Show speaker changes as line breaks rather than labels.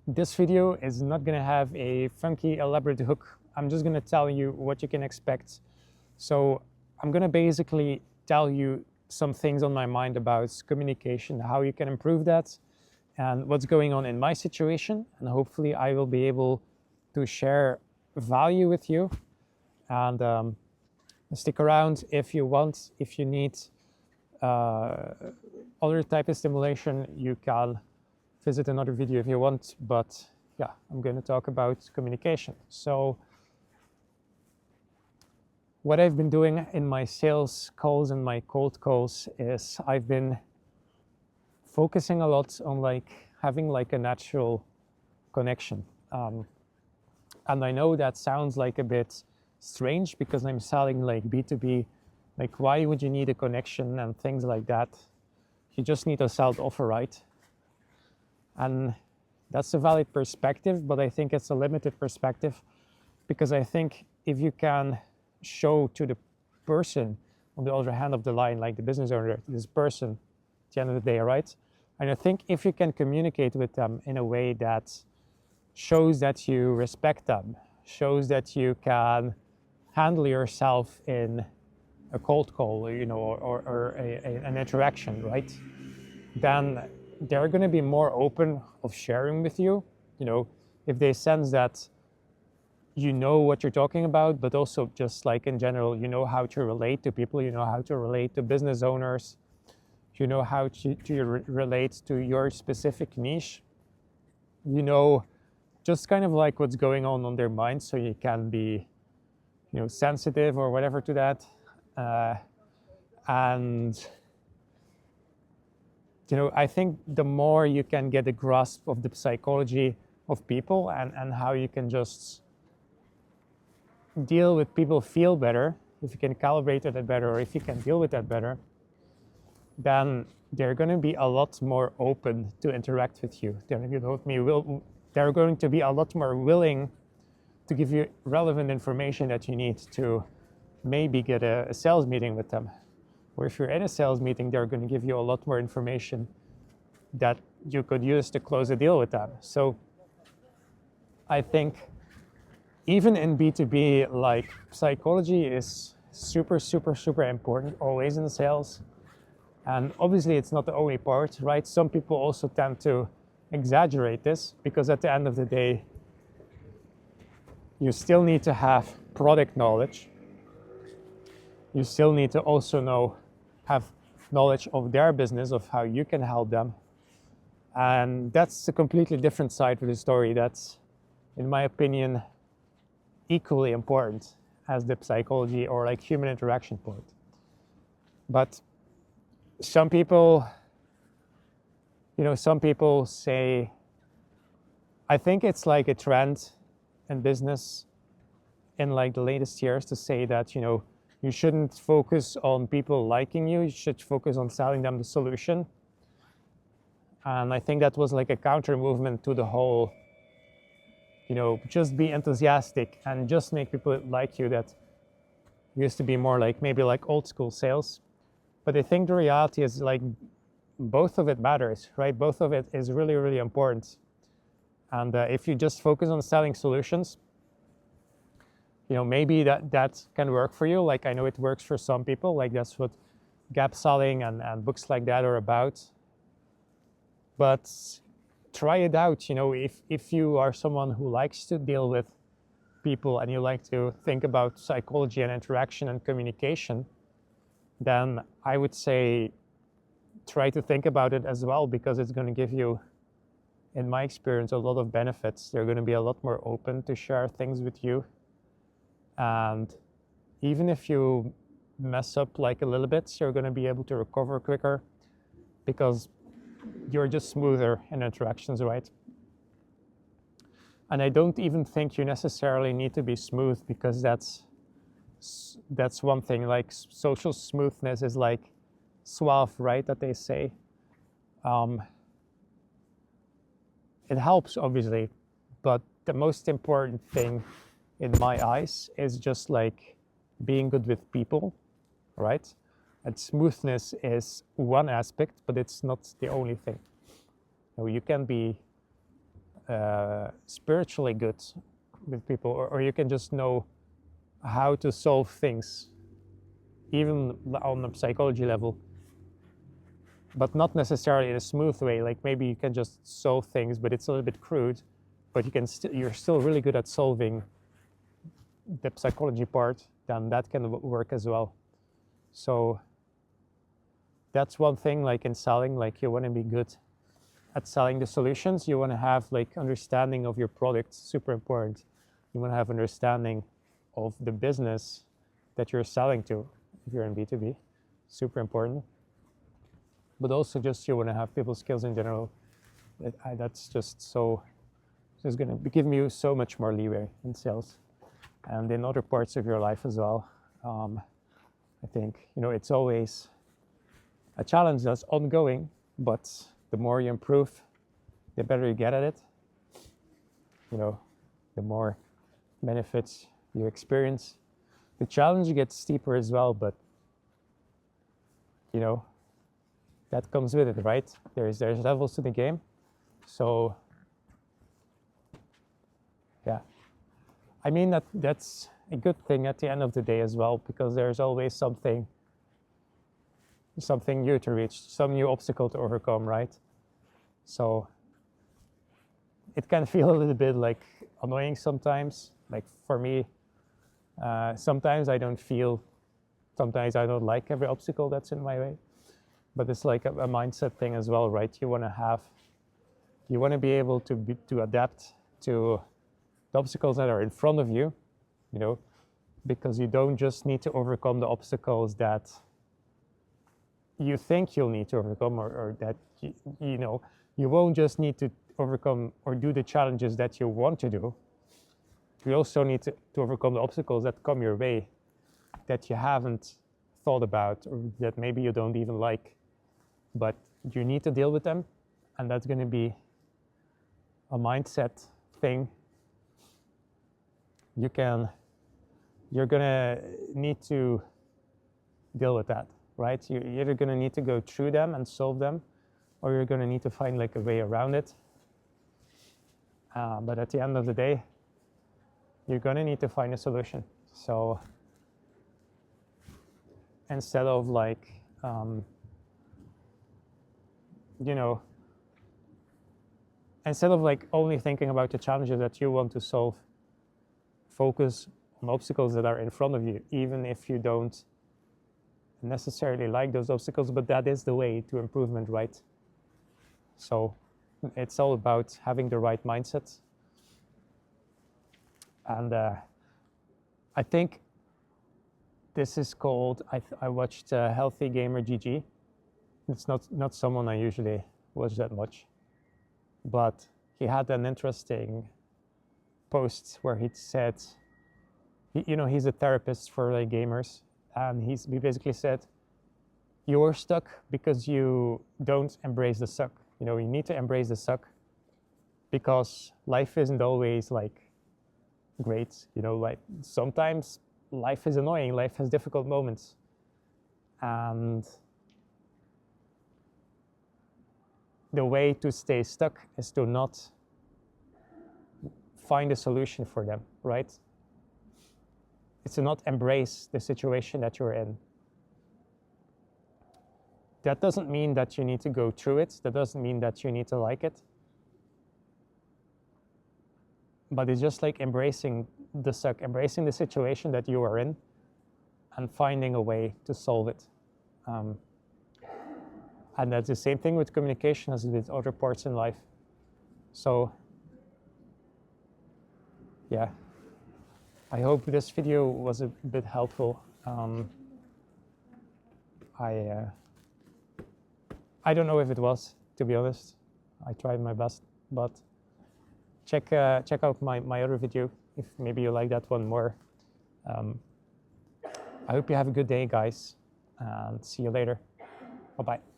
This video is not going to have a funky, elaborate hook. I'm just going to tell you what you can expect. So I'm going to basically tell you some things on my mind about communication, how you can improve that, and what's going on in my situation. And hopefully I will be able to share value with you. And stick around if you want. If you need other type of stimulation, you can visit another video if you want. But yeah, I'm going to talk about communication. So what I've been doing in my sales calls and my cold calls is I've been focusing a lot on having a natural connection. And I know that sounds like a bit strange because I'm selling B2B. Why would you need a connection and things like that? You just need to sell the offer, right? And that's a valid perspective, but I think it's a limited perspective, because I think if you can show to the person on the other hand of the line, like the business owner, this person at the end of the day, right? And I think if you can communicate with them in a way that shows that you respect them, shows that you can handle yourself in a cold call, or an interaction, right? Then they're going to be more open of sharing with you, if they sense that you know what you're talking about, but also just in general, you know how to relate to people, you know how to relate to business owners, you know how to relate to your specific niche, just kind of what's going on their mind, so you can be, sensitive or whatever to that. And I think the more you can get a grasp of the psychology of people and how you can just deal with people feel better, if you can calibrate it better, or if you can deal with that better, then they're going to be a lot more open to interact with you. They're going to be a lot more willing to give you relevant information that you need to maybe get a sales meeting with them. Or if you're in a sales meeting, they're going to give you a lot more information that you could use to close a deal with them. So I think even in B2B, psychology is super, super, super important always in sales. And obviously it's not the only part, right? Some people also tend to exaggerate this, because at the end of the day, you still need to have product knowledge. You still need to also have knowledge of their business, of how you can help them. And that's a completely different side of the story that's, in my opinion, equally important as the psychology or human interaction part. But some people say, I think it's a trend in business in the latest years to say that, you shouldn't focus on people liking you, you should focus on selling them the solution. And I think that was a counter movement to the whole, just be enthusiastic and just make people like you. That used to be more maybe old school sales. But I think the reality is both of it matters, right? Both of it is really, really important. And if you just focus on selling solutions, maybe that can work for you. I know it works for some people, that's what gap selling and books like that are about. But try it out. If you are someone who likes to deal with people and you like to think about psychology and interaction and communication, then I would say try to think about it as well, because it's going to give you, in my experience, a lot of benefits. They're going to be a lot more open to share things with you. And even if you mess up a little bit, you're going to be able to recover quicker, because you're just smoother in interactions, right? And I don't even think you necessarily need to be smooth, because that's one thing. Social smoothness is suave, right, that they say. It helps, obviously, but the most important thing in my eyes is just being good with people, right? And smoothness is one aspect, but it's not the only thing. You can be spiritually good with people, or you can just know how to solve things, even on the psychology level, but not necessarily in a smooth way. Like maybe you can just solve things, but it's a little bit crude, but you're still really good at solving the psychology part, then that can work as well. So that's one thing, like in selling, like you want to be good at selling the solutions. You want to have like understanding of your product, super important. You want to have understanding of the business that you're selling to if you're in B2B, super important. But also just you want to have people skills in general. That's just so, it's going to give you so much more leeway in sales and in other parts of your life as well. I think, it's always a challenge that's ongoing, but the more you improve, the better you get at it. The more benefits you experience. The challenge gets steeper as well, but that comes with it, right? There's levels to the game. So yeah, I mean that's a good thing at the end of the day as well, because there's always something new to reach, some new obstacle to overcome, right? So it can feel a little bit like annoying sometimes. Like for me, sometimes I don't like every obstacle that's in my way, but it's like a mindset thing as well, right? You want to be able to adapt to the obstacles that are in front of you, because you don't just need to overcome the obstacles that you think you'll need to overcome, or that you won't just need to overcome or do the challenges that you want to do. You also need to overcome the obstacles that come your way that you haven't thought about, or that maybe you don't even like, but you need to deal with them. And that's going to be a mindset thing. You're going to need to deal with that, right? You're either going to need to go through them and solve them, or you're going to need to find like a way around it. But at the end of the day, you're going to need to find a solution. So instead of like, instead of like only thinking about the challenges that you want to solve, focus on obstacles that are in front of you, even if you don't necessarily like those obstacles, but that is the way to improvement, right? So it's all about having the right mindset. And I think this is called, I watched Healthy Gamer GG. It's not someone I usually watch that much, but he had an interesting post where he said, he's a therapist for like gamers, and he basically said, you're stuck because you don't embrace the suck. You need to embrace the suck, because life isn't always like great. Like sometimes life is annoying, life has difficult moments, and the way to stay stuck is to not find a solution for them, right? It's to not embrace the situation that you're in. That doesn't mean that you need to go through it. That doesn't mean that you need to like it. But it's just like embracing the suck, embracing the situation that you are in, and finding a way to solve it. And that's the same thing with communication as with other parts in life. So, yeah. I hope this video was a bit helpful. I don't know if it was, to be honest. I tried my best, but check out my other video if maybe you like that one more. I hope you have a good day, guys, and see you later. Bye-bye.